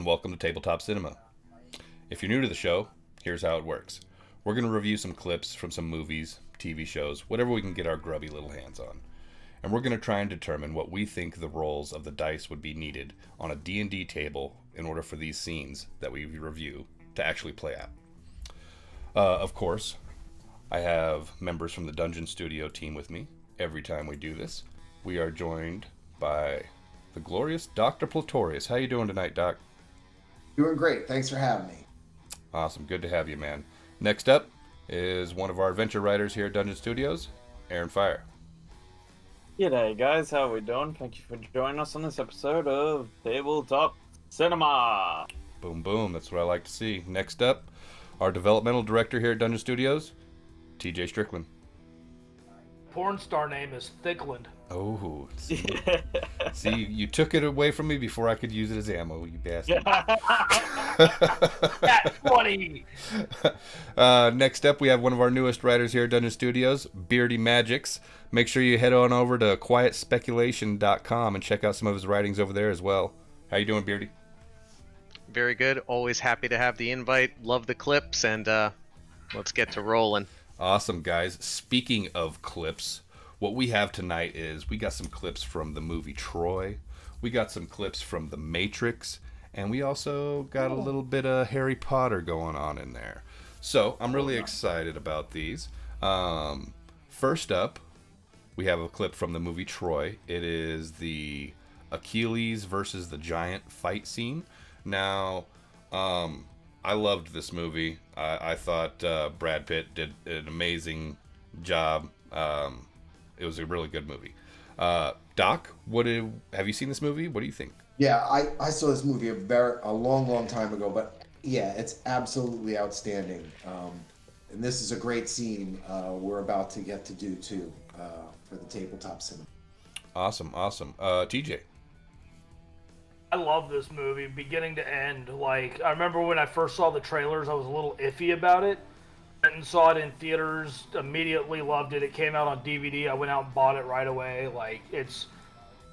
and welcome to Tabletop Cinema. If you're new to the show, here's how it works. We're going to review some clips from some movies, TV shows, whatever we can get our grubby little hands on. And we're going to try and determine what we think the rolls of the dice would be needed on a D&D table in order for these scenes that we review to actually play out. Of course, I have members from the Dungeon Studio team with me every time we do this. We are joined by the glorious Dr. Platorius. How you doing tonight, Doc? Doing great. Thanks for having me. Awesome. Good to have you, man. Next up is one of our adventure writers here at Dungeon Studios, Aaron Fire. G'day guys, how are we doing? Thank you for joining us on this episode of Tabletop Cinema. Boom, boom. That's what I like to see. Next up, our developmental director here at Dungeon Studios, TJ Strickland. Porn star name is Thickland. Oh, see, you took it away from me before I could use it as ammo, you bastard. That's funny. Next up, we have one of our newest writers here at Dungeon Studios, Beardy Magics. Make sure you head on over to quietspeculation.com and check out some of his writings over there as well. How you doing, Beardy? Very good. Always happy to have the invite. Love the clips, and let's get to rolling. Awesome, guys. Speaking of clips, what we have tonight is we got some clips from the movie Troy. We got some clips from The Matrix. And we also got a little bit of Harry Potter going on in there. So I'm really excited about these. First up, we have a clip from the movie Troy. It is the Achilles versus the giant fight scene. Now, I loved this movie. I thought Brad Pitt did an amazing job. It was a really good movie. Doc, have you seen this movie? What do you think? Yeah, I saw this movie a long time ago, but yeah, it's absolutely outstanding. And this is a great scene we're about to get to do too for the Tabletop Cinema. Awesome. TJ. I love this movie, beginning to end. Like, I remember when I first saw the trailers, I was a little iffy about it. Went and saw it in theaters, immediately loved it. It came out on DVD. I went out and bought it right away. Like, it's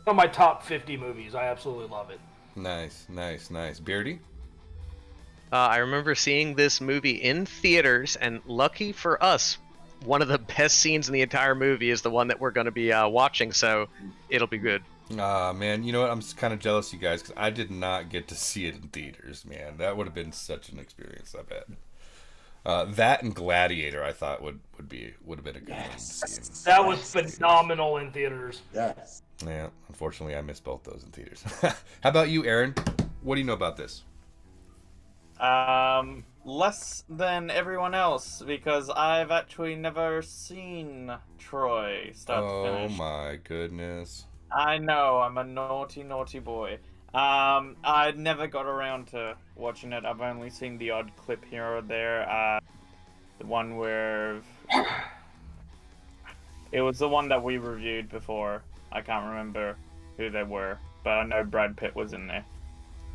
one of my top 50 movies. I absolutely love it. Nice. Beardy? I remember seeing this movie in theaters, and lucky for us, one of the best scenes in the entire movie is the one that we're going to be watching, so it'll be good. Man, you know what? I'm kind of jealous, you guys, because I did not get to see it in theaters, man. That would have been such an experience, I bet. That and Gladiator, I thought would have been a good one to see. That was phenomenal in theaters. Yes. Yeah, unfortunately, I missed both those in theaters. How about you, Aaron? What do you know about this? Less than everyone else, because I've actually never seen Troy start to finish. Oh my goodness. I know, I'm a naughty boy. I never got around to watching it. I've only seen the odd clip here or there. The one where... It was the one that we reviewed before. I can't remember who they were, but I know Brad Pitt was in there.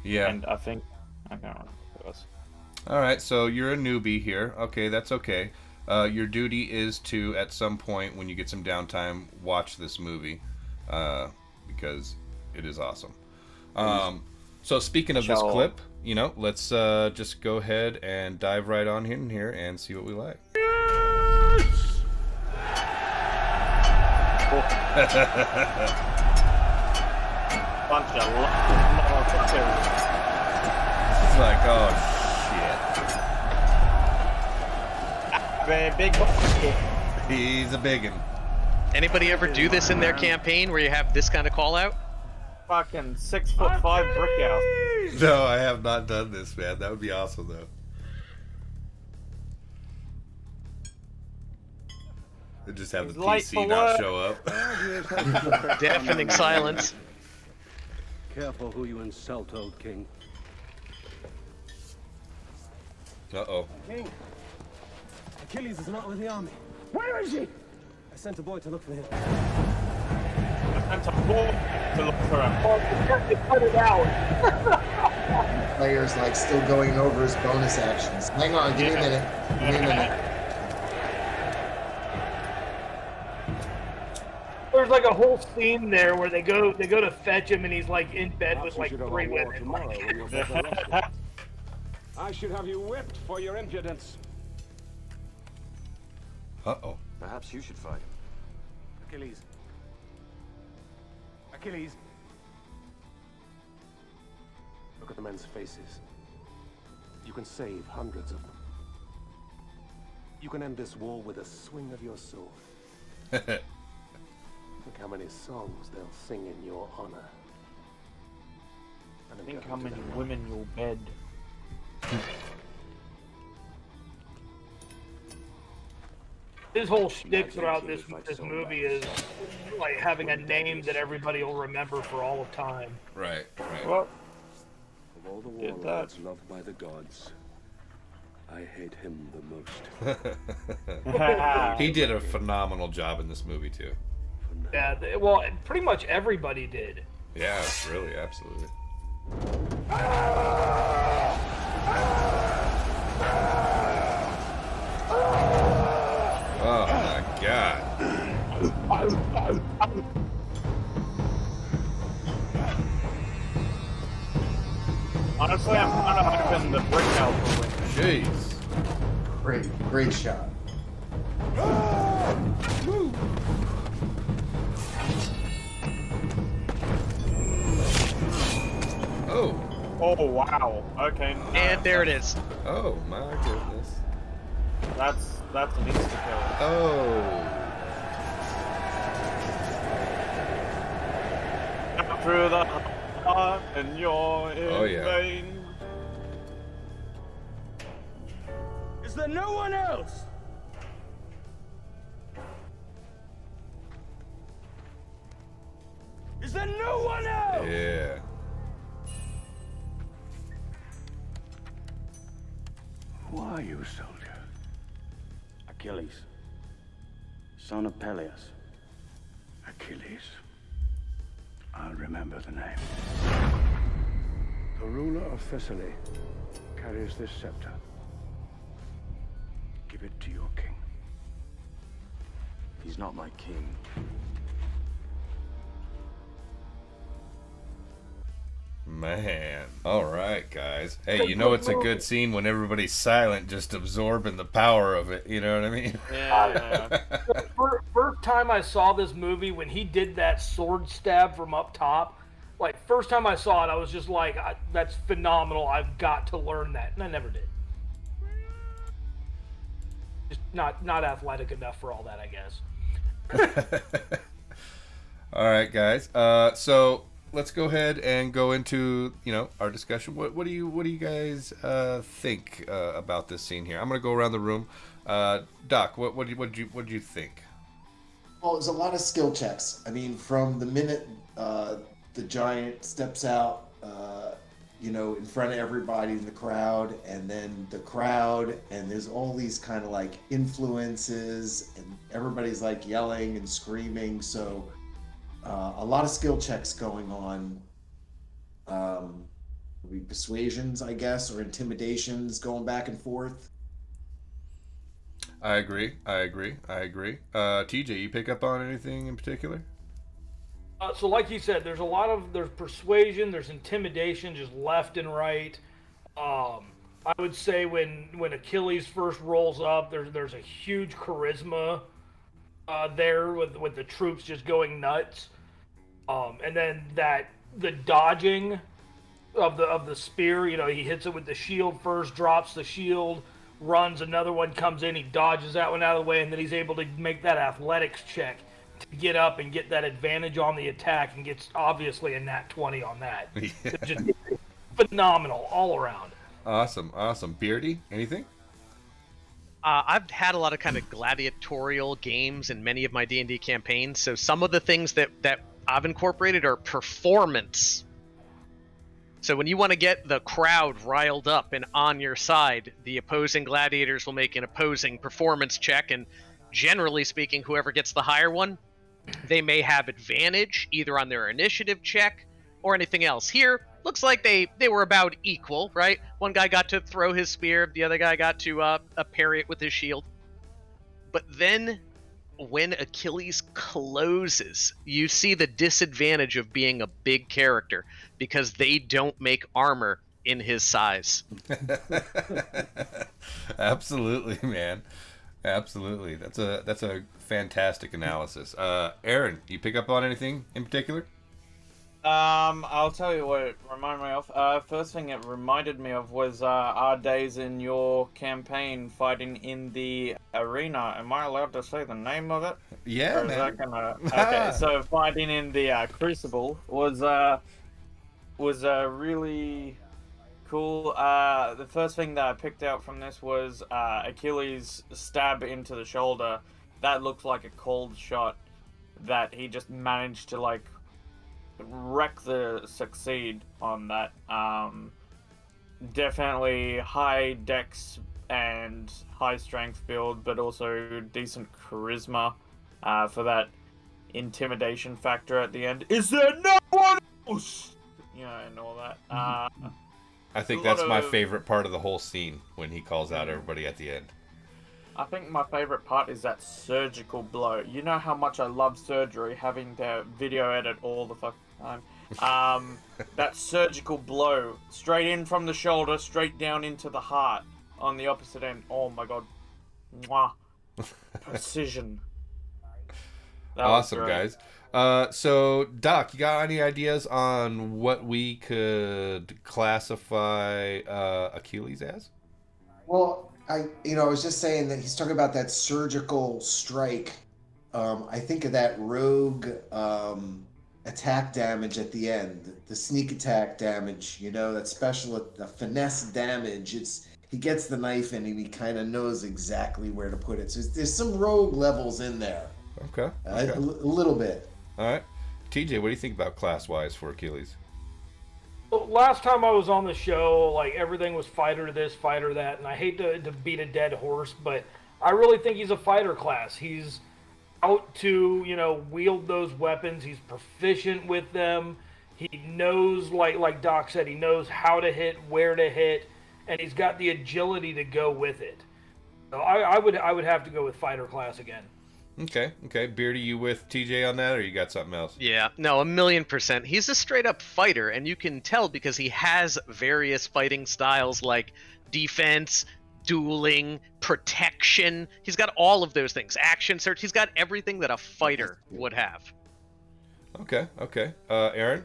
Yeah. And I can't remember who it was. Alright, so you're a newbie here. Okay, that's okay. Your duty is to, at some point, when you get some downtime, watch this movie. Because it is awesome. So speaking of this clip, let's just go ahead and dive right on in here and see what we like. Bunch of It's like, oh shit. Big. He's a biggin'. Anybody ever do this in their campaign where you have this kind of call out? Fucking 6'5" brick house. No, I have not done this, man. That would be awesome, though. They just have the PC not show up. Deafening silence. Careful who you insult, old king. Uh-oh. King, Achilles is not with the army. Where is he? I sent a boy to look for him. And to look for him. Cut it out. Players like still going over his bonus actions. Hang on, give me a minute. there's like a whole scene there where they go to fetch him, and he's like in bed Perhaps with you like should have 3 a war women. tomorrow when you're better rested. I should have you whipped for your impudence. Uh-oh. Perhaps you should fight him. Achilles. Achilles. Look at the men's faces. You can save hundreds of them. You can end this war with a swing of your sword. Think how many songs they'll sing in your honor. And Think how many women you'll bed. His whole shtick throughout this movie is like having a name that everybody will remember for all of time. Right. Well, Of all the Get warlords loved by the gods, I hate him the most. He did a phenomenal job in this movie too. Yeah, well, pretty much everybody did. Yeah, really, absolutely. Oh my god. honestly, I'm kind of hoping the brick house will win. Jeez. Great shot. Oh. Oh wow. Okay. And there it is. Oh my goodness. That's an insta kill. Oh. Through the heart and you're in Oh, yeah. vain. Is there no one else? Is there no one else? Yeah. Who are you, soldier? Achilles, son of Peleus. Achilles. I'll remember the name. The ruler of Thessaly carries this scepter. Give it to your king. He's not my king. Man. All right, guys. Hey, you know it's a good scene when everybody's silent, just absorbing the power of it. You know what I mean? Yeah. First time I saw this movie, when he did that sword stab from up top, like first time I saw it, I was just like, "That's phenomenal! I've got to learn that," and I never did. Just not athletic enough for all that, I guess. All right, guys. So let's go ahead and go into our discussion. What do you guys think about this scene here? I'm gonna go around the room. Doc, what did you think? Well, there's a lot of skill checks. I mean, from the minute the giant steps out, in front of everybody in the crowd, and then the crowd, and there's all these kind of like influences, and everybody's like yelling and screaming. So a lot of skill checks going on. Persuasions, I guess, or intimidations going back and forth. I agree. TJ, you pick up on anything in particular? So like you said, there's persuasion, there's intimidation, just left and right. I would say when Achilles first rolls up, there's a huge charisma there with the troops just going nuts. And then the dodging of the spear, he hits it with the shield first, drops the shield, runs, another one comes in, he dodges that one out of the way, and then he's able to make that athletics check to get up and get that advantage on the attack, and gets obviously a nat 20 on that. Yeah. It's just phenomenal all around. Awesome. Beardy, anything? I've had a lot of kind of gladiatorial games in many of my D&D campaigns, so some of the things that I've incorporated are performance. So when you want to get the crowd riled up and on your side, the opposing gladiators will make an opposing performance check, and generally speaking, whoever gets the higher one, they may have advantage either on their initiative check or anything else. Here, looks like they were about equal, right? One guy got to throw his spear, the other guy got to parry it with his shield. But then when Achilles closes, you see the disadvantage of being a big character because they don't make armor in his size. Absolutely, man. Absolutely. That's a fantastic analysis. Aaron, you pick up on anything in particular? I'll tell you what it reminded me of. First thing it reminded me of was our days in your campaign fighting in the arena. Am I allowed to say the name of it? Yeah, Or is man. that gonna... Okay, so fighting in the Crucible was really cool. The first thing that I picked out from this was Achilles' stab into the shoulder. That looked like a cold shot that he just managed to like succeed on that. Definitely high dex and high strength build, but also decent charisma for that intimidation factor at the end. Is there no one else? You know, and all that. I think a lot that's my of- favorite part of the whole scene when he calls out everybody at the end. I think my favorite part is that surgical blow. You know how much I love surgery, having to video edit all the fucking time. That surgical blow, straight in from the shoulder, straight down into the heart on the opposite end. Oh my god. Mwah. Precision. That was Awesome, great. guys. So, Doc, you got any ideas on what we could classify Achilles as? Well, I was just saying that he's talking about that surgical strike. I think of that rogue attack damage at the end, the sneak attack damage. That special, the finesse damage. He gets the knife in and he kind of knows exactly where to put it. So there's some rogue levels in there. Okay. A little bit. All right. TJ, what do you think about class-wise for Achilles? Well, last time I was on the show, like, everything was fighter this, fighter that, and I hate to beat a dead horse, but I really think he's a fighter class. He's out to, wield those weapons. He's proficient with them. He knows, like Doc said, he knows how to hit, where to hit, and he's got the agility to go with it. So I would have to go with fighter class again. Okay. Beardy, you with TJ on that, or you got something else? Yeah, no, 1,000,000%. He's a straight up fighter, and you can tell because he has various fighting styles like defense, dueling, protection. He's got all of those things. Action search. He's got everything that a fighter would have. Okay. Aaron?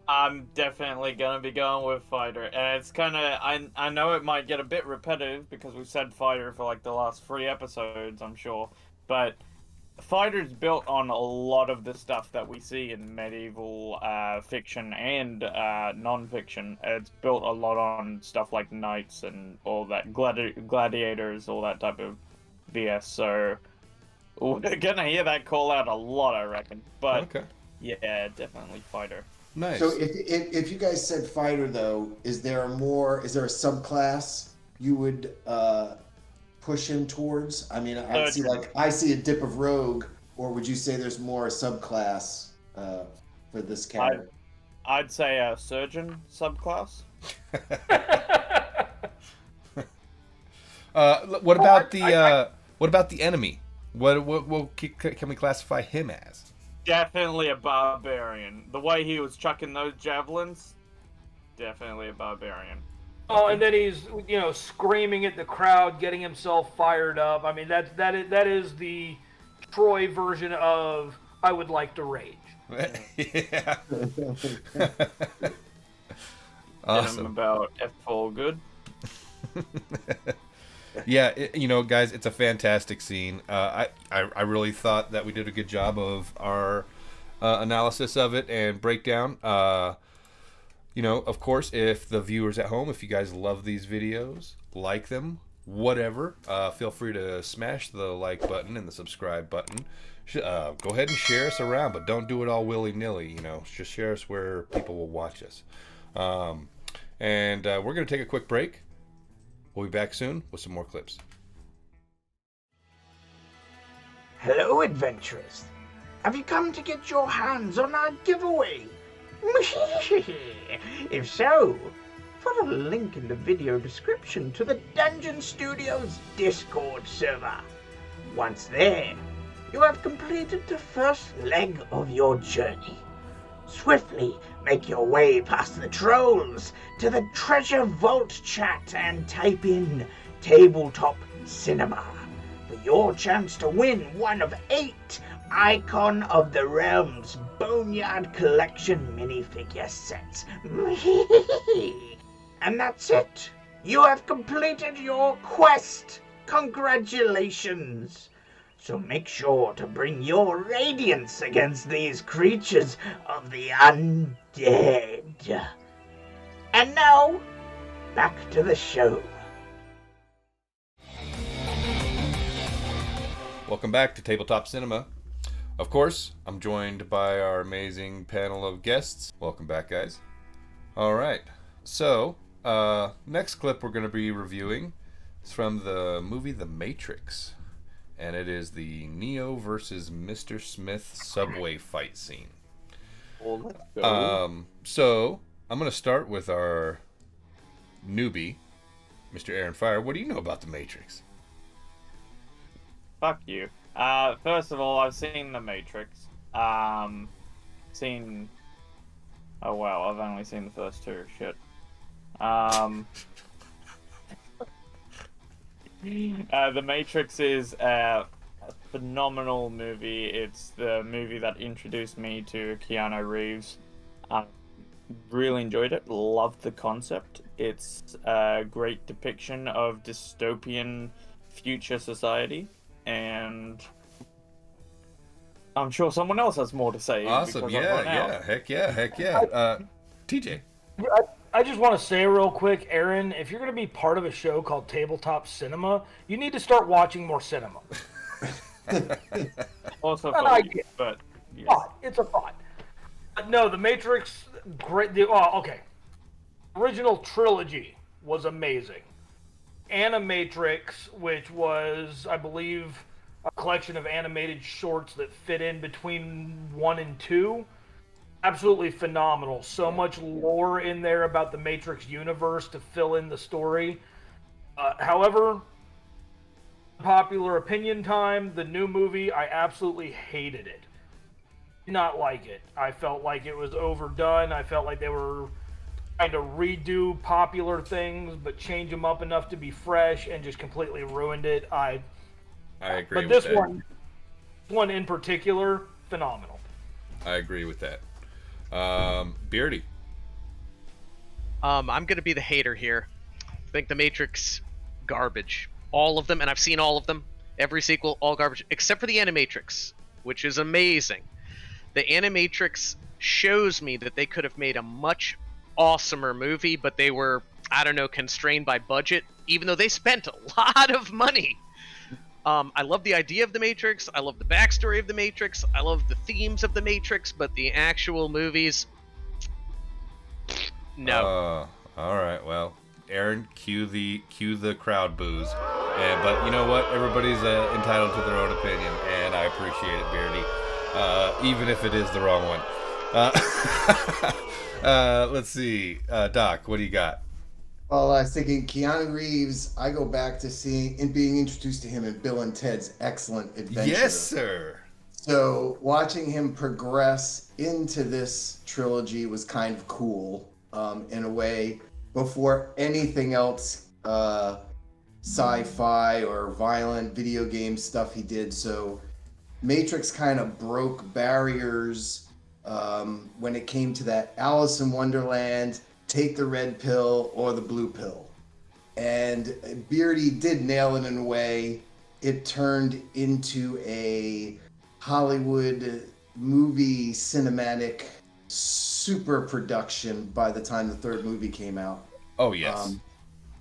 I'm definitely gonna be going with fighter, and it's kind of I know it might get a bit repetitive because we've said fighter for like the last 3 episodes, I'm sure, but fighter's built on a lot of the stuff that we see in medieval fiction and non-fiction. It's built a lot on stuff like knights and all that, gladiators, all that type of BS. So we're gonna hear that call out a lot, I reckon. But Okay. yeah, definitely fighter. Nice. So if you guys said fighter though, is there a subclass you would push him towards? I mean, I see a dip of rogue, or would you say there's more subclass for this character? I'd say a surgeon subclass. What about the enemy? What can we classify him as? Definitely a barbarian. The way he was chucking those javelins, definitely a barbarian. Oh, and then he's screaming at the crowd, getting himself fired up. I mean, that is the Troy version of I would like to rage. Yeah. Get him Awesome. about F4 good. Yeah, guys, it's a fantastic scene. I really thought that we did a good job of our analysis of it and breakdown. Of course, if the viewers at home, if you guys love these videos, like them, whatever, feel free to smash the like button and the subscribe button. Go ahead and share us around, but don't do it all willy-nilly. Just share us where people will watch us. And we're going to take a quick break. We'll be back soon with some more clips. Hello, adventurers. Have you come to get your hands on our giveaway? If so, follow the link in the video description to the Dungeon Studios Discord server. Once there, You have completed the first leg of your journey. Swiftly make your way past the trolls to the treasure vault chat and type in Tabletop Cinema for your chance to win one of 8 Icon of the Realms Boneyard Collection minifigure sets. And that's it. You have completed your quest. Congratulations. So make sure to bring your radiance against these creatures of the undead. And now, back to the show. Welcome back to Tabletop Cinema. Of course, I'm joined by our amazing panel of guests. Welcome back, guys. All right. So, next clip we're going to be reviewing is from the movie The Matrix. And it is the Neo versus Mr. Smith subway fight scene. Well, let's go. So, I'm going to start with our newbie, Mr. Aaron Fire. What do you know about The Matrix? Fuck you. First of all, I've seen The Matrix. Oh wow, I've only seen the first 2. Shit. The Matrix is a phenomenal movie. It's the movie that introduced me to Keanu Reeves. Really enjoyed it. Loved the concept. It's a great depiction of dystopian future society. And I'm sure someone else has more to say. Awesome. Yeah. Heck yeah. TJ. I just want to say real quick, Aaron, if you're going to be part of a show called Tabletop Cinema, you need to start watching more cinema. Also, I funny, get it. but yes. Thought. It's a thought. But no, The Matrix, great. Okay. Original trilogy was amazing. Animatrix, which was, I believe, a collection of animated shorts that fit in between 1 and 2. Absolutely phenomenal. So much lore in there about the Matrix universe to fill in the story. However, popular opinion time, the new movie, I absolutely hated it. Did not like it. I felt like it was overdone. I felt like they were trying to redo popular things, but change them up enough to be fresh, and just completely ruined it. I agree but with this that. one in particular, phenomenal. I agree with that. Beardy. I'm gonna be the hater here. I think The Matrix, garbage. All of them, and I've seen all of them. Every sequel, all garbage, except for the Animatrix, which is amazing. The Animatrix shows me that they could have made a much awesomer movie, but they were, I don't know, constrained by budget, even though they spent a lot of money. I love the idea of The Matrix. I love the backstory of The Matrix. I love the themes of The Matrix, but the actual movies, no. All right. Well, Aaron, cue the crowd boos. But you know what? Everybody's entitled to their own opinion, and I appreciate it, Beardy, even if it is the wrong one. Let's see, Doc, what do you got? Well, I was thinking Keanu Reeves. I go back to seeing and being introduced to him in Bill and Ted's Excellent Adventure. Yes, sir. So watching him progress into this trilogy was kind of cool, in a way. Before anything else, sci-fi or violent video game stuff he did. So Matrix kind of broke barriers when it came to that Alice in Wonderland, take the red pill or the blue pill. And Beardy did nail it in a way. It turned into a Hollywood movie cinematic super production by the time the third movie came out. Oh, yes.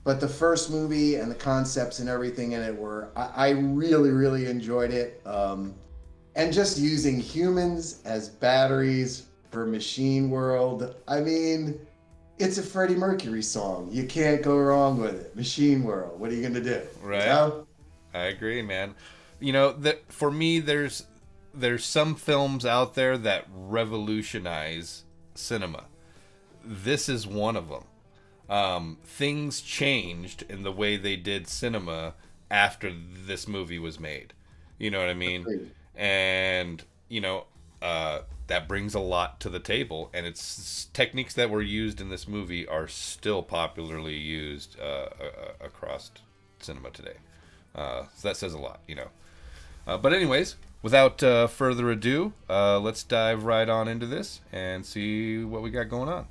But the first movie and the concepts and everything in it were, I really, really enjoyed it. And just using humans as batteries for Machine World. I mean, it's a Freddie Mercury song. You can't go wrong with it. Machine World. What are you going to do? Right. You know? I agree, man. You know, that for me, there's some films out there that revolutionize cinema. This is one of them. Things changed in the way they did cinema after this movie was made. You know what I mean? and that brings a lot to the table, and it's techniques that were used in this movie are still popularly used across cinema today. So that says a lot, But anyways, without further ado, let's dive right on into this and see what we got going on.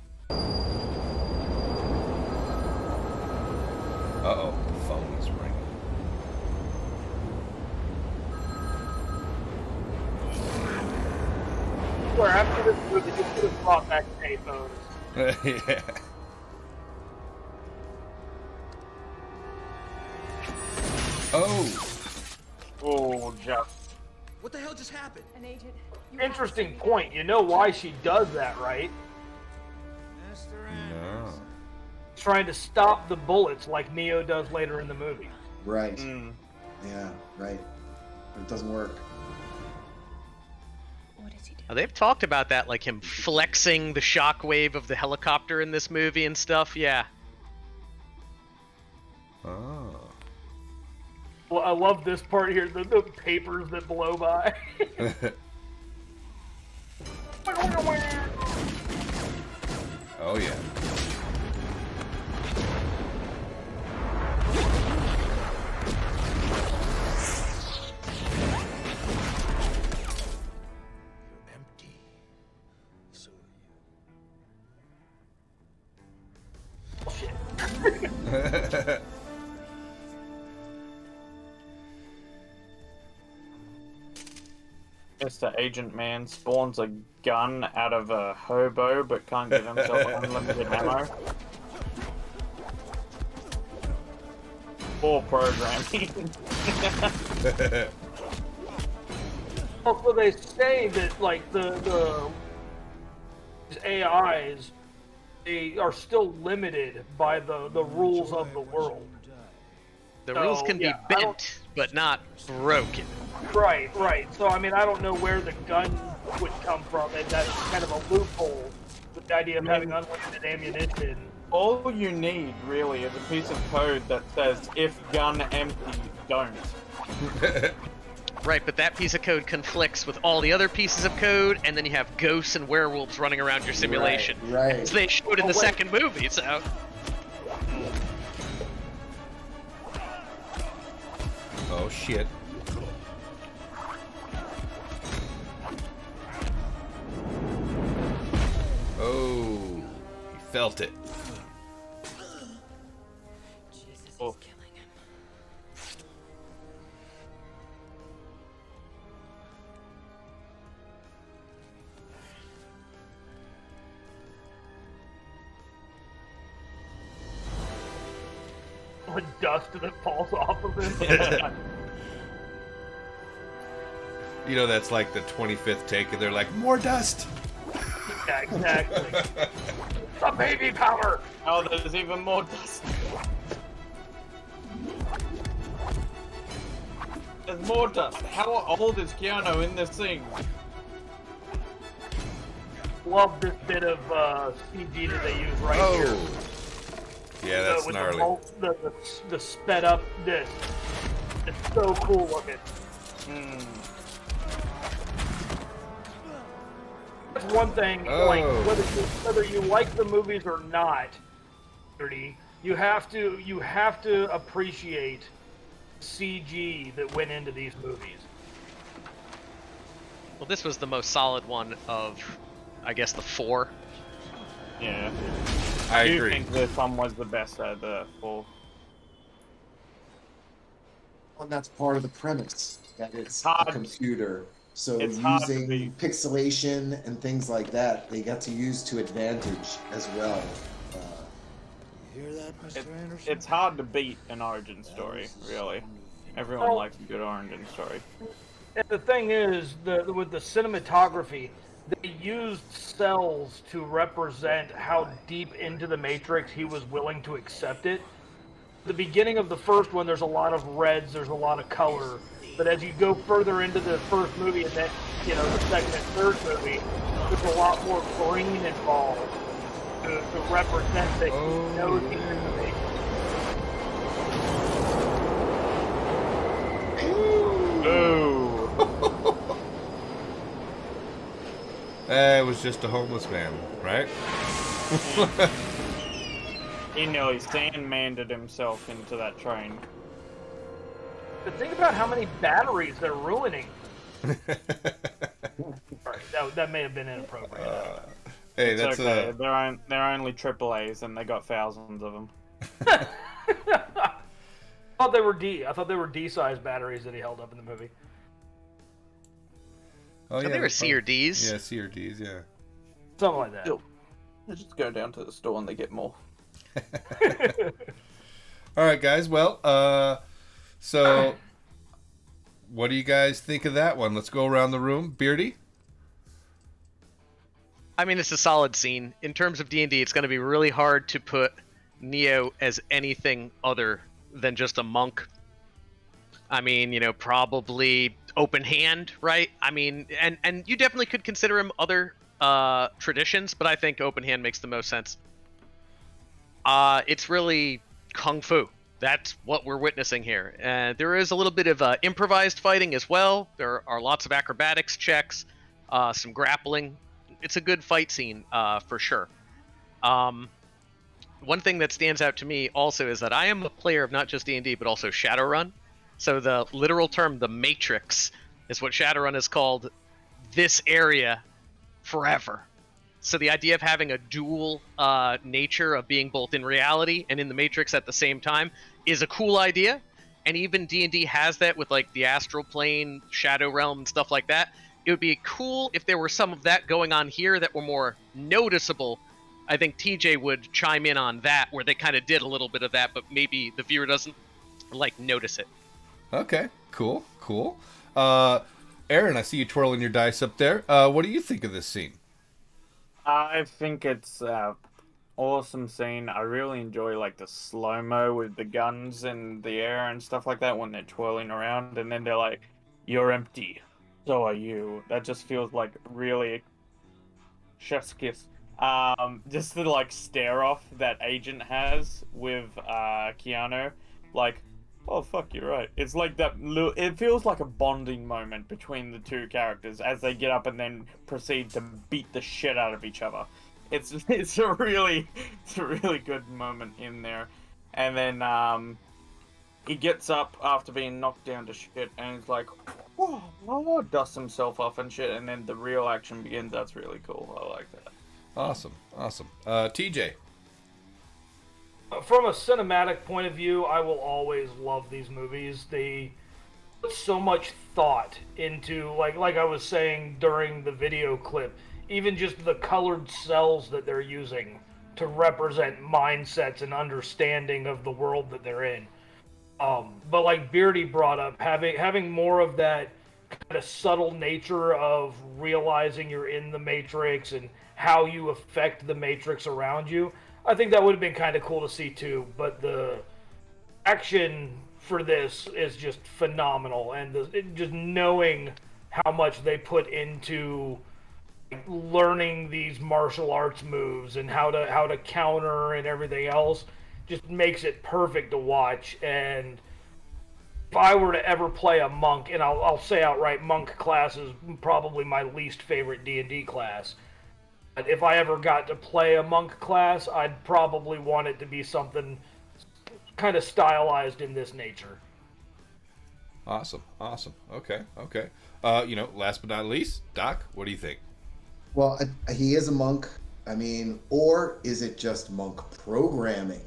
Uh-oh, the phone is ringing. Where after this movie, you could have brought back payphones. Yeah. Oh. Oh, Jeff. What the hell just happened? An agent. Interesting point. You know why she does that, right? No. Trying to stop the bullets like Neo does later in the movie. Right. Yeah, right. But it doesn't work. What is he doing? They've talked about that, like him flexing the shockwave of the helicopter in this movie and stuff. Yeah. Oh. Well, I love this part here, the papers that blow by. Oh yeah. Empty. So Shit. Mr. Agent Man spawns a gun out of a hobo but can't give himself unlimited ammo. Poor programming. Also, they say that like the AIs, they are still limited by the rules of the world. The So, rules can yeah, be bent, but not broken. Right, right. So I mean, I don't know where the gun would come from, and that's kind of a loophole with the idea of having unlimited ammunition. All you need, really, is a piece of code that says, if gun empty, don't. Right, but that piece of code conflicts with all the other pieces of code, and then you have ghosts and werewolves running around your simulation. Right. As they showed in the second movie, so... Oh shit. Oh, he felt it. Jesus Oh. is killing him. With dust that falls off of him. That's like the 25th take, and they're like, more dust. Yeah, exactly. The baby powder. Oh, there's even more dust. There's more dust. How old is Keanu in this scene? Love this bit of CG that they use right here. Oh. Yeah, that's with gnarly. the sped up this. It's so cool looking. That's one thing. Like Oh. whether you like the movies or not, you have to appreciate CG that went into these movies. Well, this was the most solid one of, I guess, the four. Yeah. I do agree. think this one was the best out of the four. And that's part of the premise, that it's Hard. a computer. So It's hard to using be- pixelation and things like that, they got to use to advantage as well. You hear that, Mr. Anderson? It's hard to beat an origin story, really. Everyone Well- likes a good origin story. And the thing is, with the cinematography, they used cells to represent how deep into the Matrix he was willing to accept it. The beginning of the first one, there's a lot of reds, there's a lot of color. But as you go further into the first movie and then, the second and third movie, there's a lot more green involved to represent that he knows he's in the Matrix. Ooh. was just a homeless man, right? He nearly sandmanded himself into that train. But think about how many batteries they're ruining. Sorry, that may have been inappropriate. Hey, It's that's okay. They're only AAAs, and they got thousands of them. I thought they were D. I thought they were D-sized batteries that he held up in the movie. Oh yeah, they were C or Ds. Yeah, C or Ds. Yeah. Something like that. Still, they just go down to the store and they get more. All right, guys. Well, so what do you guys think of that one? Let's go around the room. Beardy? I mean, it's a solid scene. In terms of D&D, it's going to be really hard to put Neo as anything other than just a monk. I mean, you know, probably open hand, right? I mean, and you definitely could consider him other traditions, but I think open hand makes the most sense. It's really kung fu. That's what we're witnessing here. There is a little bit of improvised fighting as well. There are lots of acrobatics checks, some grappling. It's a good fight scene for sure. One thing that stands out to me also is that I am a player of not just D&D, but also Shadowrun. So the literal term, the Matrix, is what Shadowrun has called this area forever. So the idea of having a dual nature of being both in reality and in the Matrix at the same time is a cool idea. And even D&D has that with like the astral plane, shadow realm, and stuff like that. It would be cool if there were some of that going on here that were more noticeable. I think TJ would chime in on that, where they kind of did a little bit of that, but maybe the viewer doesn't like notice it. Okay, cool. Aaron, I see you twirling your dice up there. What do you think of this scene? I think it's awesome scene. I really enjoy like the slow-mo with the guns in the air and stuff like that when they're twirling around, and then they're like, "You're empty, so are you." That just feels like really chef's kiss. Just the like stare off that Agent has with Keanu, like, "Oh fuck, you're right." It's like that. It feels like a bonding moment between the two characters as they get up and then proceed to beat the shit out of each other. It's a really good moment in there, and then he gets up after being knocked down to shit, and he's like, "Whoa," dusts himself off and shit, and then the real action begins. That's really cool. I like that. Awesome. TJ? From a cinematic point of view, I will always love these movies. They put so much thought into, like I was saying during the video clip, even just the colored cells that they're using to represent mindsets and understanding of the world that they're in. But like Beardy brought up, having more of that kind of subtle nature of realizing you're in the Matrix and how you affect the Matrix around you, I think that would have been kind of cool to see too. But the action for this is just phenomenal, and just knowing how much they put into learning these martial arts moves and how to counter and everything else just makes it perfect to watch. And if I were to ever play a monk, and I'll say outright, monk class is probably my least favorite D&D class. But if I ever got to play a monk class, I'd probably want it to be something kind of stylized in this nature. Awesome. Okay. Last but not least, Doc, what do you think? Well, he is a monk. I mean, or is it just monk programming?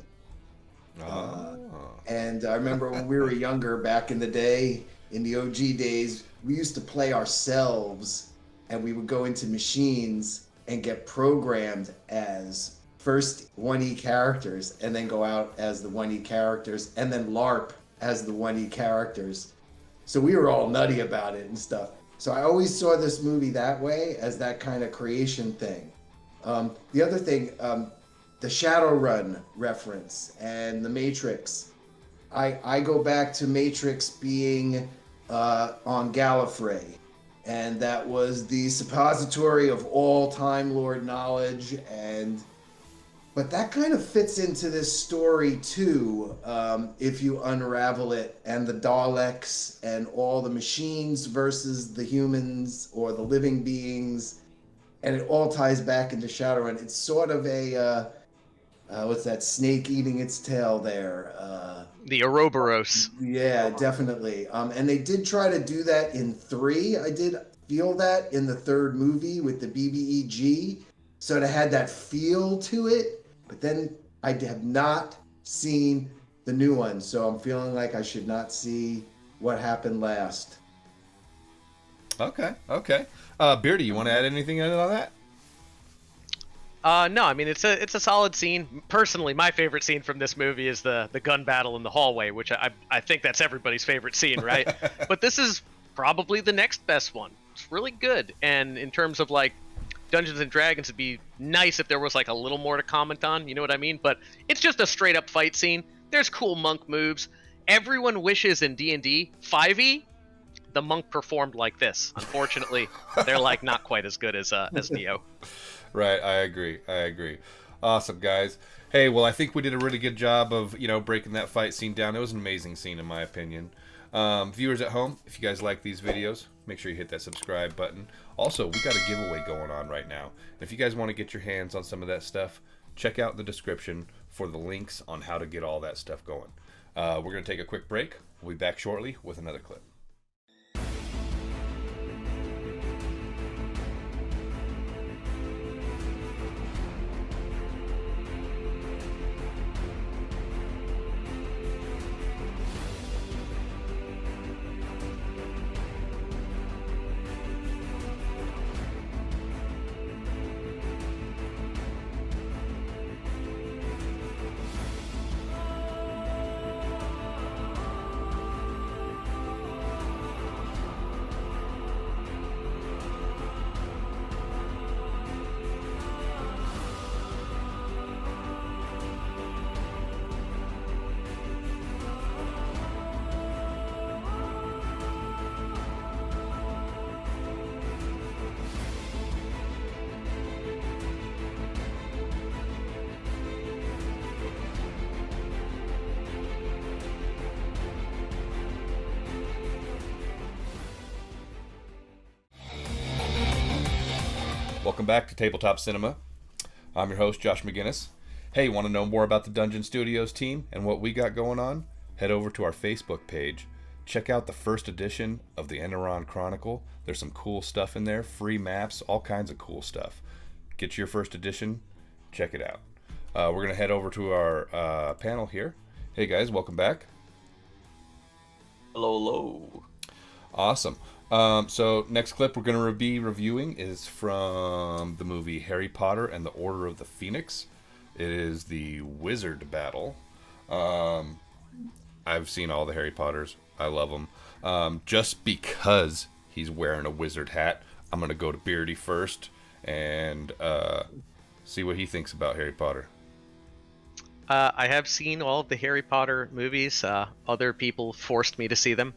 And I remember when we were younger, back in the day, in the OG days, we used to play ourselves, and we would go into machines and get programmed as first 1E characters, and then go out as the 1E characters, and then LARP as the 1E characters. So we were all nutty about it and stuff. So I always saw this movie that way, as that kind of creation thing. The other thing, the Shadowrun reference and the Matrix. I go back to Matrix being on Gallifrey, and that was the suppository of all Time Lord knowledge. But that kind of fits into this story too, if you unravel it, and the Daleks and all the machines versus the humans or the living beings. and it all ties back into Shadowrun. It's sort of a what's that, snake eating its tail there. The Ouroboros. Yeah, definitely. And they did try to do that in 3. I did feel that in the 3rd movie with the BBEG. So it had that feel to it. But then I have not seen the new one. So I'm feeling like I should not see what happened last. Okay. Beardy, you want to add anything on that? No, I mean it's a solid scene. Personally, my favorite scene from this movie is the gun battle in the hallway, which I think that's everybody's favorite scene, right? But this is probably the next best one. It's really good, and in terms of like Dungeons and Dragons, it'd be nice if there was like a little more to comment on. You know what I mean? But it's just a straight up fight scene. There's cool monk moves. Everyone wishes in D&D 5e the monk performed like this. Unfortunately, they're like not quite as good as Neo. Right, I agree. Awesome, guys. Hey, well, I think we did a really good job of, breaking that fight scene down. It was an amazing scene, in my opinion. Viewers at home, if you guys like these videos, make sure you hit that subscribe button. Also, we got a giveaway going on right now. And if you guys want to get your hands on some of that stuff, check out the description for the links on how to get all that stuff going. We're going to take a quick break. We'll be back shortly with another clip. Welcome back to Tabletop Cinema. I'm your host, Josh McGinnis. Hey, want to know more about the Dungeon Studios team and what we got going on? Head over to our Facebook page. Check out the first edition of the Enderon Chronicle. There's some cool stuff in there, free maps, all kinds of cool stuff. Get your first edition, check it out. We're going to head over to our panel here. Hey guys, welcome back. Hello. Awesome. So next clip we're going to be reviewing is from the movie Harry Potter and the Order of the Phoenix. It is the wizard battle. I've seen all the Harry Potters. I love them. Just because he's wearing a wizard hat, I'm going to go to Beardy first and see what he thinks about Harry Potter. I have seen all of the Harry Potter movies. Other people forced me to see them.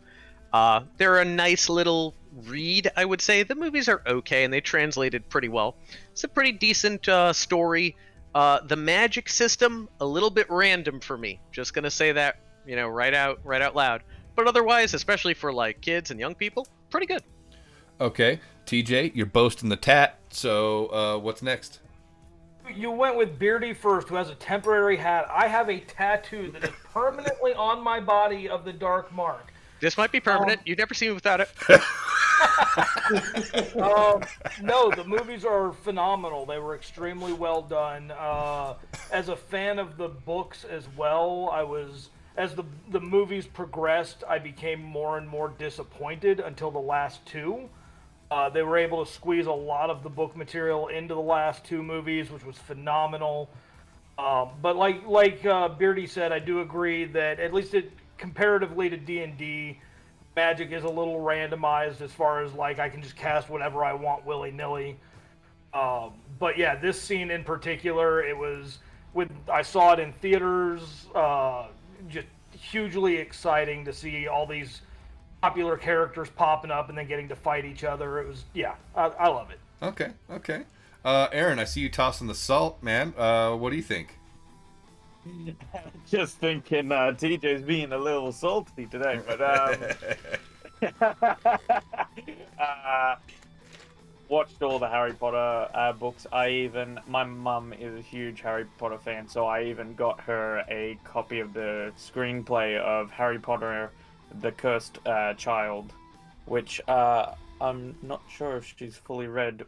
They're a nice little read, I would say. The movies are okay, and they translated pretty well. It's a pretty decent story. The magic system, a little bit random for me. Just gonna say that, right out loud. But otherwise, especially for like kids and young people, pretty good. Okay, TJ, you're boasting the tat. So what's next? You went with Beardy first, who has a temporary hat. I have a tattoo that is permanently on my body of the Dark Mark. This might be permanent. You've never seen me without it. No, the movies are phenomenal. They were extremely well done. As a fan of the books as well, as the movies progressed, I became more and more disappointed until the last two. They were able to squeeze a lot of the book material into the last two movies, which was phenomenal. But like Beardy said, I do agree that at least comparatively to D&D, magic is a little randomized as far as like I can just cast whatever I want willy-nilly. But yeah, this scene in particular, I saw it in theaters, just hugely exciting to see all these popular characters popping up and then getting to fight each other. It was, I love it. Okay. Aaron, I see you tossing the salt, man. What do you think? Just thinking TJ's being a little salty today, but watched all the Harry Potter books. My mum is a huge Harry Potter fan, so I even got her a copy of the screenplay of Harry Potter, the Cursed Child, which I'm not sure if she's fully read.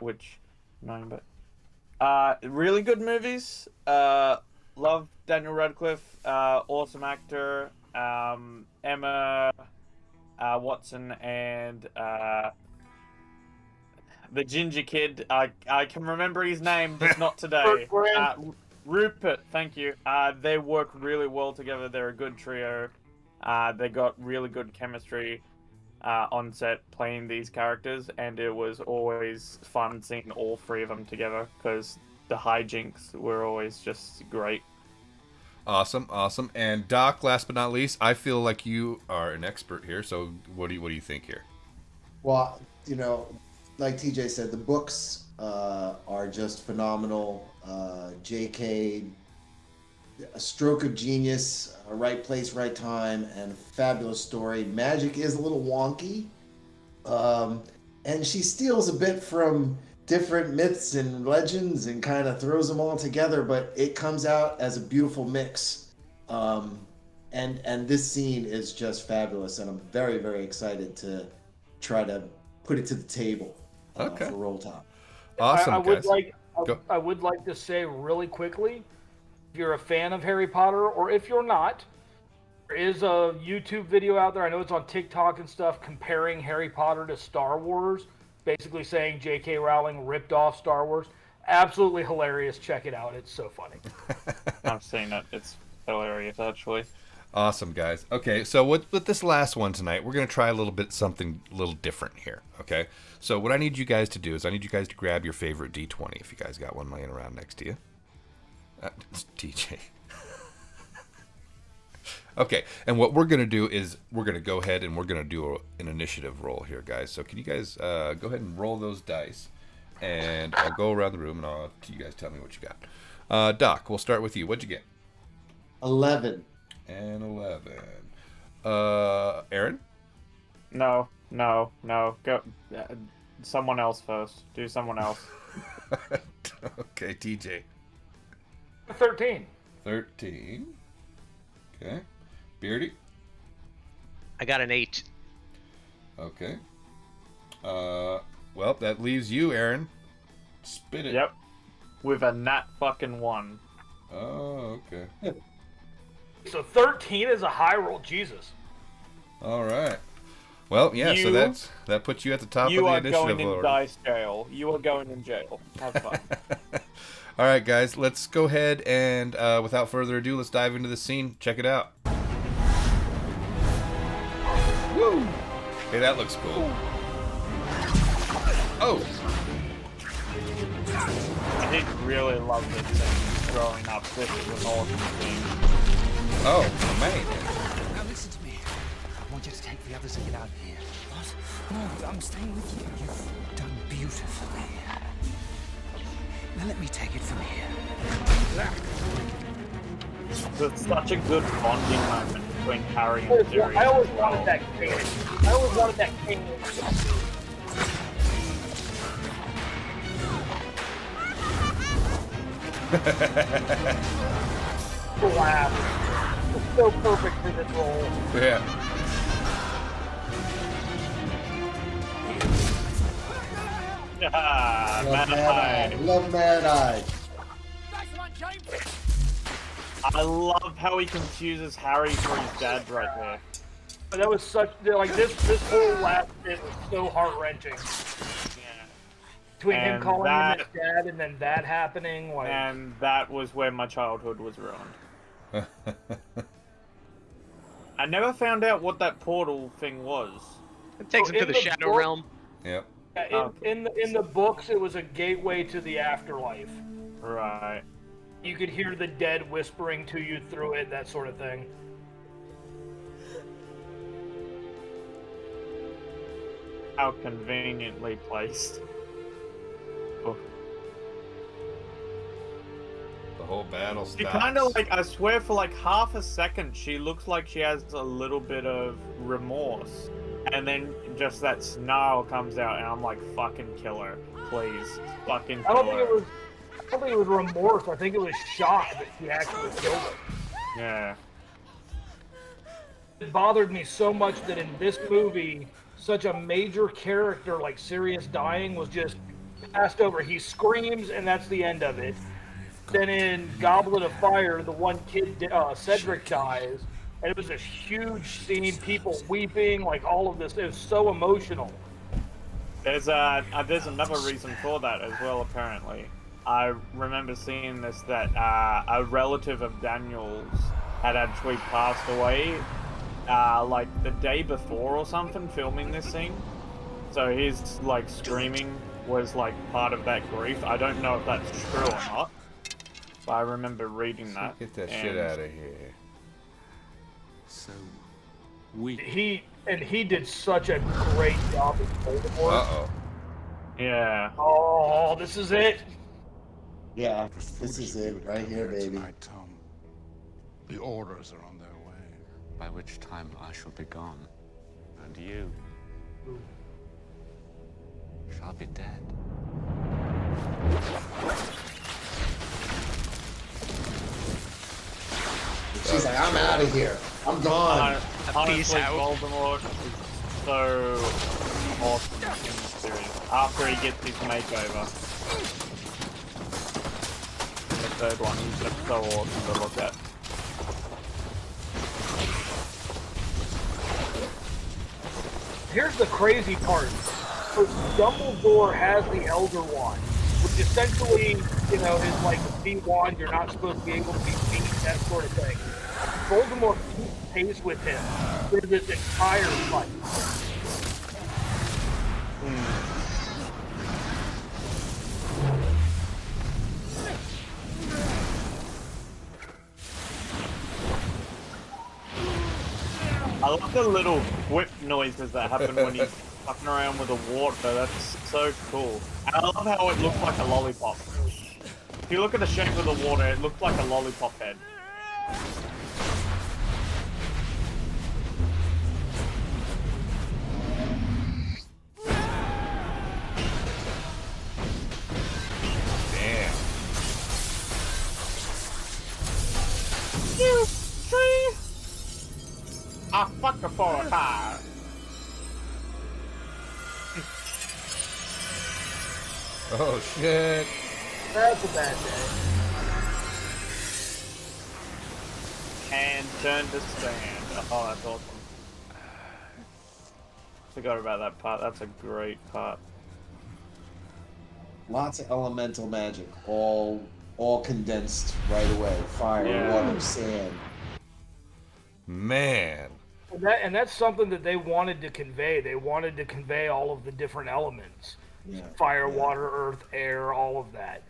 Really good movies. Love Daniel Radcliffe, awesome actor. Emma Watson and the ginger kid. I can remember his name, just not today. Rupert, thank you. They work really well together. They're a good trio. They got really good chemistry on set playing these characters, and it was always fun seeing all three of them together because the hijinks were always just great. Awesome. And Doc, last but not least, I feel like you are an expert here. So what do you think here? Well, like TJ said, the books are just phenomenal. J.K., a stroke of genius, a right place, right time, and a fabulous story. Magic is a little wonky, and she steals a bit from different myths and legends and kind of throws them all together, but it comes out as a beautiful mix. And this scene is just fabulous, and I'm very, very excited to try to put it to the table for Roll Top. Awesome, guys. I would like to say really quickly, if you're a fan of Harry Potter, or if you're not, there is a YouTube video out there, I know it's on TikTok and stuff, comparing Harry Potter to Star Wars, basically saying J.K. Rowling ripped off Star Wars. Absolutely hilarious. Check it out. It's so funny. I've seen it. It's hilarious, actually. Awesome, guys. Okay, so with this last one tonight, we're going to try something a little different here, okay? So what I need you guys to do is I need you guys to grab your favorite D20 if you guys got one laying around next to you. It's DJ. Okay, and what we're going to do is we're going to go ahead and we're going to do an initiative roll here, guys. So can you guys go ahead and roll those dice, and I'll go around the room, and you guys tell me what you got. Doc, we'll start with you. What'd you get? 11. And 11. Aaron? No. Go. Someone else first. Do someone else. Okay, TJ. 13. 13. Okay. Beardy? I got an 8. Okay. Well, that leaves you, Aaron. Spit it. Yep. With a nat fucking 1. Oh, okay. So 13 is a high roll. Jesus. All right. Well, yeah, so that puts you at the top of the initiative You are going in order. dice jail. You are going in jail. Have fun. All right, guys, let's go ahead and, without further ado, let's dive into the scene. Check it out. Woo! Hey, that looks cool. Oh! I did really love this thing growing up. This is an awesome thing. Oh, man. Now listen to me. I want you to take the others and get out of here. What? No, I'm staying with you. You've done beautifully. Now let me take it from here. It's such a good bonding moment between Harry and Sirius. I always wanted that king. Laugh. It's so perfect for this role. Yeah. Love Mad Eye. I love how he confuses Harry for his dad right there. But that was such this whole last bit was so heart wrenching. Yeah. Between him And calling that- him his dad and then that happening, And that was where my childhood was ruined. I never found out what that portal thing was. It takes him to in the the Shadow book- Realm. Yep. in the books, it was a gateway to the afterlife. Right. You could hear the dead whispering to you through it, that sort of thing. How conveniently placed. Oh. The whole battle stops. She kind of I swear for half a second, she looks like she has a little bit of remorse. and then just that snarl comes out, and I'm like, fucking kill her, please, fucking kill her. I don't think it was remorse. I think it was shock that she actually killed him. Yeah. It bothered me so much that in this movie, such a major character like Sirius dying was just passed over. He screams, and that's the end of it. Then in Goblet of Fire, the one kid, Cedric, dies, and it was this huge scene, people weeping, like all of this. It was so emotional. There's another reason for that as well, apparently. I remember seeing this, that a relative of Daniel's had actually passed away, like the day before or something, filming this scene. So his, like, screaming was, like, part of that grief. I don't know if that's true or not, but I remember reading that. Get that shit out of here. So weak. He did such a great job as Voldemort. Uh-oh. Yeah. Oh, this is it. Yeah, this is it right here, baby. Tonight, Tom. The orders are on their way. By which time I shall be gone. And you shall be dead. She's like, I'm out of here. I'm gone. Honestly, out. Voldemort is so awesome in this series. After he gets his makeover. The third one, he's just so awesome to look at. Here's the crazy part. So Dumbledore has the Elder Wand, which essentially, you know, is like a sea wand. You're not supposed to be able to be beat, that sort of thing. Voldemort keeps pace with him through this entire fight. I love the little whip noises that happen when he's fucking around with the water. That's so cool. And I love how it looks like a lollipop. If you look at the shape of the water, it looks like a lollipop head. Damn. You see? I fuck her for a car. Oh, shit. That's a bad day. And turn to stand. Oh, that's awesome. Forgot about that part. That's a great part. Lots of elemental magic, all condensed right away. Fire, Yeah. water, sand. Man. And that's something that they wanted to convey. They wanted to convey all of the different elements. Yeah. Fire, yeah. water, earth, air, all of that.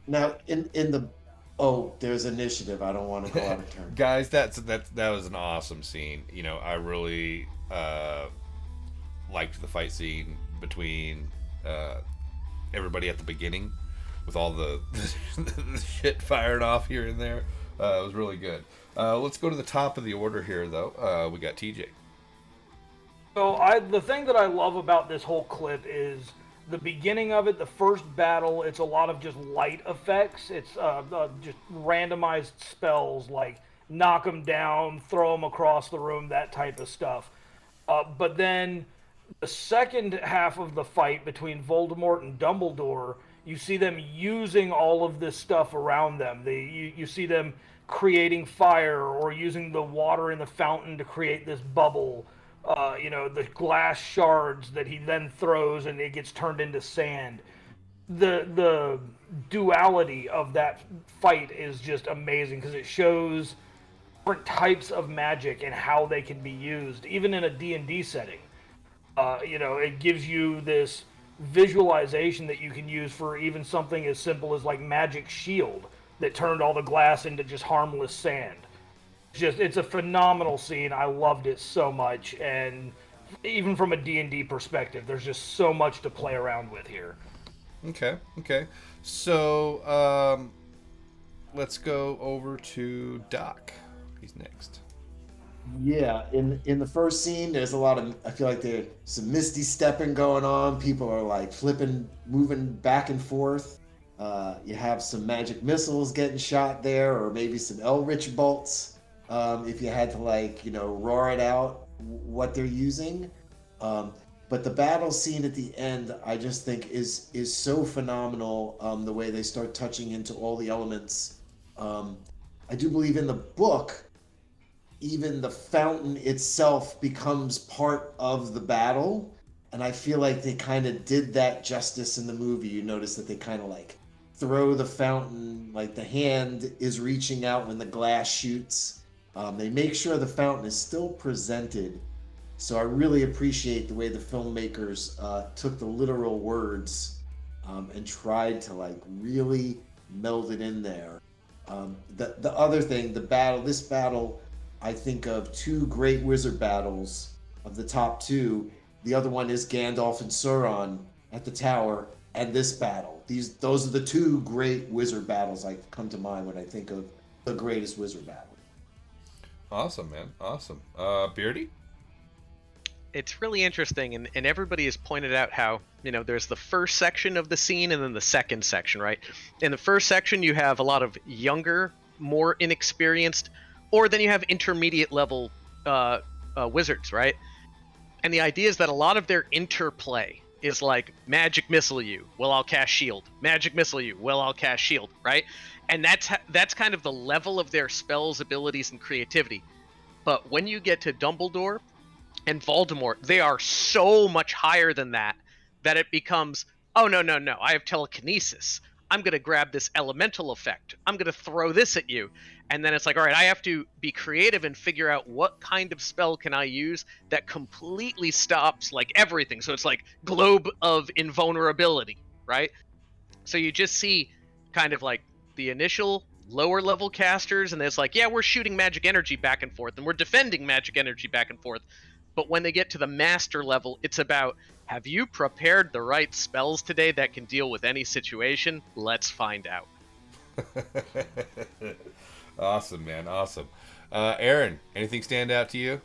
Now, in the there's initiative. I don't want to go out of turn. Guys, that was an awesome scene. You know, I really liked the fight scene between everybody at the beginning with all the shit fired off here and there. It was really good. Let's go to the top of the order here, though. We got TJ. So the thing that I love about this whole clip is the beginning of it, the first battle. It's a lot of just light effects. It's just randomized spells like knock them down, throw them across the room, that type of stuff. But then the second half of the fight between Voldemort and Dumbledore, you see them using all of this stuff around them. You see them creating fire or using the water in the fountain to create this bubble. You know, the glass shards that he then throws and it gets turned into sand. The duality of that fight is just amazing because it shows different types of magic and how they can be used, even in a D&D setting. You know, it gives you this visualization that you can use for even something as simple as like magic shield that turned all the glass into just harmless sand. It's a phenomenal scene. I loved it so much, and even from a D&D perspective, there's just so much to play around with here. Okay. So, let's go over to Doc. He's next. Yeah, in the first scene, there's a lot of. I feel like there's some misty stepping going on. People are like flipping, moving back and forth. You have some magic missiles getting shot there, or maybe some Eldritch bolts. If you had to like roar it out what they're using. Um, but the battle scene at the end, I just think is so phenomenal. The way they start touching into all the elements. Um, I do believe in the book even the fountain itself becomes part of the battle. And I feel like they kind of did that justice in the movie. You notice that they kind of like throw the fountain, like the hand is reaching out when the glass shoots. They make sure the fountain is still presented. So I really appreciate the way the filmmakers took the literal words and tried to like really meld it in there. The other thing, this battle, I think of two great wizard battles of the top two. The other one is Gandalf and Sauron at the tower, and this battle. Those are the two great wizard battles I come to mind when I think of the greatest wizard battle. Awesome, man. Awesome. Beardy? It's really interesting, and everybody has pointed out how, there's the first section of the scene and then the second section, right? In the first section, you have a lot of younger, more inexperienced, or then you have intermediate level wizards, right? And the idea is that a lot of their interplay is like magic missile you, well I'll cast shield. Magic missile you, well I'll cast shield, right? And that's kind of the level of their spells, abilities, and creativity. But when you get to Dumbledore and Voldemort, they are so much higher than that it becomes, oh no, I have telekinesis. I'm going to grab this elemental effect. I'm going to throw this at you. And then it's like, all right, I have to be creative and figure out what kind of spell can I use that completely stops like everything. So it's like globe of invulnerability, right? So you just see kind of like the initial lower level casters, and it's like, yeah, we're shooting magic energy back and forth, and we're defending magic energy back and forth. But when they get to the master level, it's about, have you prepared the right spells today that can deal with any situation? Let's find out. Awesome, man. Awesome. Aaron, anything stand out to you?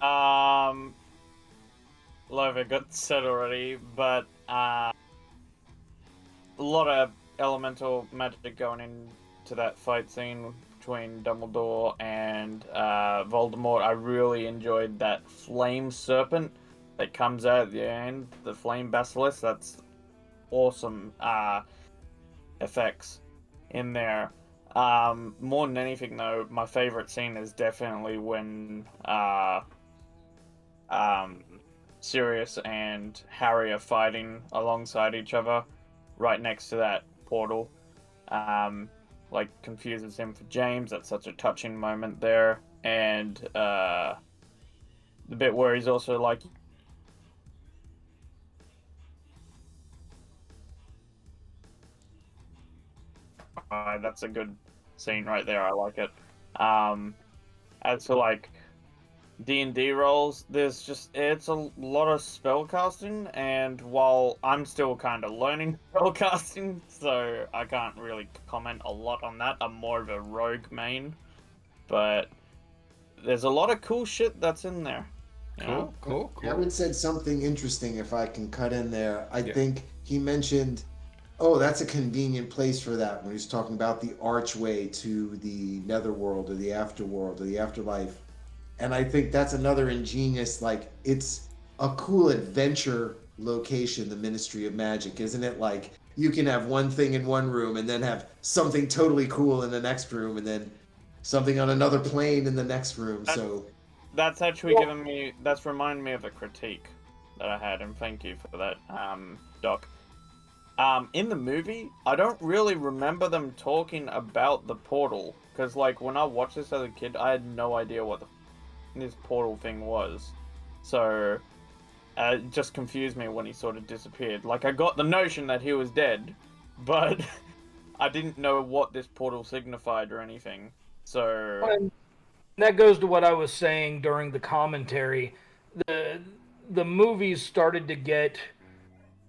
A lot of it got said already, but a lot of elemental magic going into that fight scene between Dumbledore and Voldemort. I really enjoyed that flame serpent that comes out at the end, the flame basilisk. That's awesome effects in there. More than anything, though, my favorite scene is definitely when Sirius and Harry are fighting alongside each other right next to that portal. Like, confuses him for James. That's such a touching moment there. And the bit where he's also like, that's a good scene right there. I like it. As for like D&D roles, it's a lot of spellcasting, and while I'm still kind of learning spellcasting, so I can't really comment a lot on that. I'm more of a rogue main, but there's a lot of cool shit that's in there. Cool. Aaron said something interesting, if I can cut in there. I think he mentioned, oh, that's a convenient place for that, when he's talking about the archway to the netherworld or the afterworld or the afterlife. And I think that's another ingenious, like, it's a cool adventure location, the Ministry of Magic, isn't it? Like, you can have one thing in one room and then have something totally cool in the next room, and then something on another plane in the next room. That's actually that's reminding me of a critique that I had, and thank you for that, Doc. In the movie, I don't really remember them talking about the portal, because, like, when I watched this as a kid, I had no idea what this portal thing was. So, it just confused me when he sort of disappeared. Like, I got the notion that he was dead, but I didn't know what this portal signified or anything. So... And that goes to what I was saying during the commentary. The movies started to get...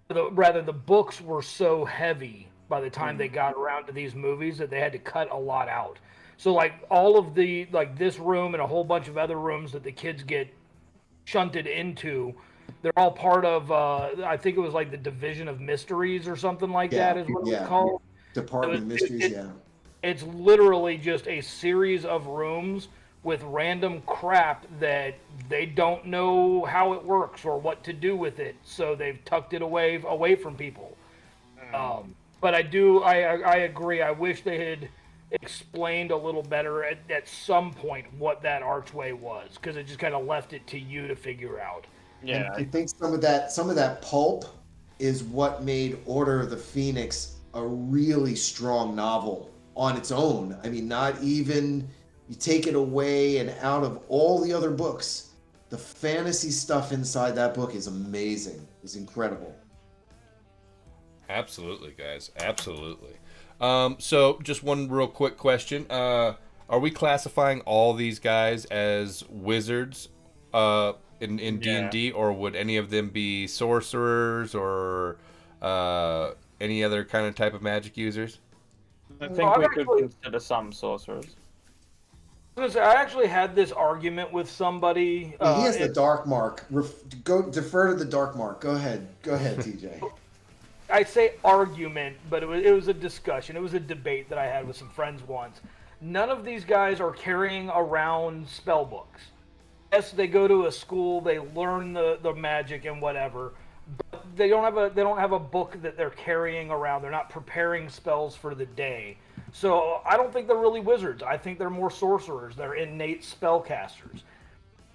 the books were so heavy by the time they got around to these movies that they had to cut a lot out. So like all of the like this room and a whole bunch of other rooms that the kids get shunted into, they're all part of I think it was like the Division of Mysteries or something like that is what it was called. Department of Mysteries, yeah. It's literally just a series of rooms with random crap that they don't know how it works or what to do with it, so they've tucked it away from people. But I agree. I wish they had explained a little better at some point what that archway was, because it just kind of left it to you to figure out. Yeah, And I think some of that pulp is what made Order of the Phoenix a really strong novel on its own. I mean, not even you take it away and out of all the other books, the fantasy stuff inside that book is amazing. It's incredible. Absolutely, guys. Absolutely. So, just one real quick question. Are we classifying all these guys as wizards in D&D, or would any of them be sorcerers or any other kind of type of magic users? I think we could consider some sorcerers. I actually had this argument with somebody. Yeah, he has the dark mark. Defer to the dark mark. Go ahead, TJ. I say argument, but it was a discussion. It was a debate that I had with some friends once. None of these guys are carrying around spell books. Yes, they go to a school, they learn the magic and whatever, but they don't have a book that they're carrying around. They're not preparing spells for the day. So I don't think they're really wizards. I think they're more sorcerers. They're innate spellcasters.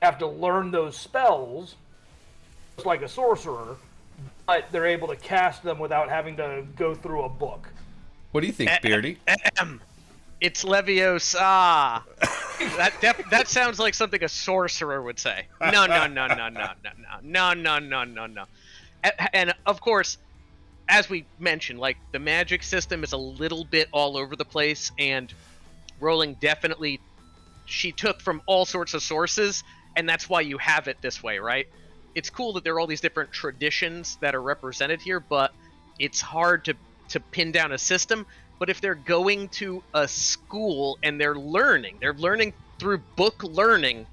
Have to learn those spells, just like a sorcerer, but they're able to cast them without having to go through a book. What do you think, Beardy? It's Leviosa. That sounds like something a sorcerer would say. No. And of course, as we mentioned, like, the magic system is a little bit all over the place, and Rowling definitely, she took from all sorts of sources, and that's why you have it this way, right? It's cool that there are all these different traditions that are represented here, but it's hard to pin down a system. But if they're going to a school and they're learning through book learning,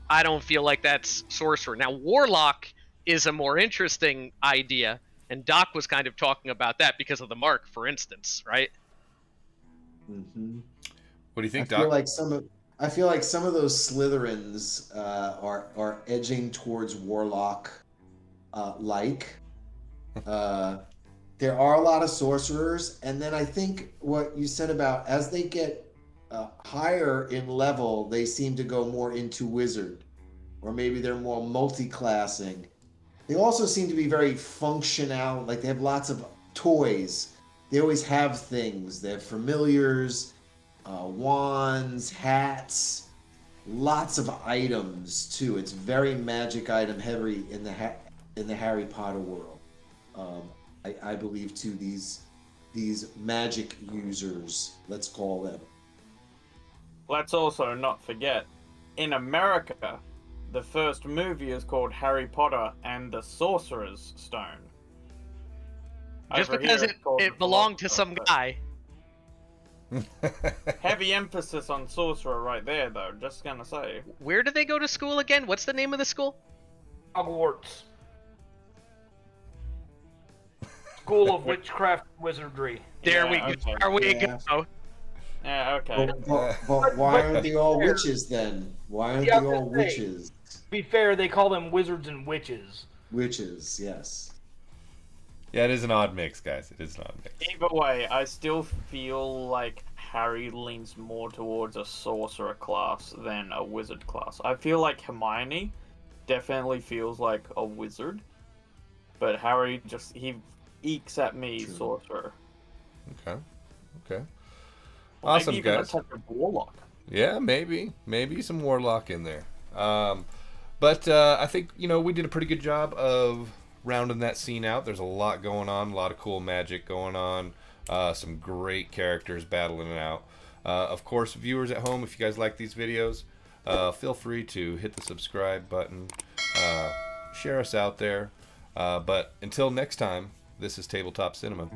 I don't feel like that's sorcerer. Now, warlock is a more interesting idea, and Doc was kind of talking about that because of the mark, for instance, right? Mm-hmm. What do you think, I Doc? I feel like some of those Slytherins are edging towards warlock there are a lot of sorcerers, and then I think what you said about as they get higher in level, they seem to go more into wizard, or maybe they're more multi-classing. They also seem to be very functional, like they have lots of toys. They always have things. They have familiars, wands, hats, lots of items too. It's very magic item heavy in the Harry Potter world. I believe too these magic users, let's call them. Let's also not forget, in America, the first movie is called Harry Potter and the Sorcerer's Stone. Just Over because here, it's called it the belonged to Philosopher's some Stone. guy. Heavy emphasis on sorcerer right there, though. Just gonna say. Where do they go to school again? What's the name of the school? Hogwarts. School of Witchcraft and Wizardry. There Yeah, we go. okay. There we Yeah. go. Yeah, okay. But why aren't they all witches then? Why aren't Yeah, they all I was gonna say. witches? To be fair, they call them wizards and witches. Witches, yes. Yeah, it is an odd mix, guys. It is an odd mix. Either way, I still feel like Harry leans more towards a sorcerer class than a wizard class. I feel like Hermione definitely feels like a wizard, but Harry he ekes at me True. sorcerer. Okay. Or Awesome, maybe even guys. a touch of warlock. Yeah, maybe some warlock in there. But I think we did a pretty good job of rounding that scene out. There's a lot going on, a lot of cool magic going on, some great characters battling it out. Of course, viewers at home, if you guys like these videos, feel free to hit the subscribe button, share us out there. But until next time, this is Tabletop Cinema.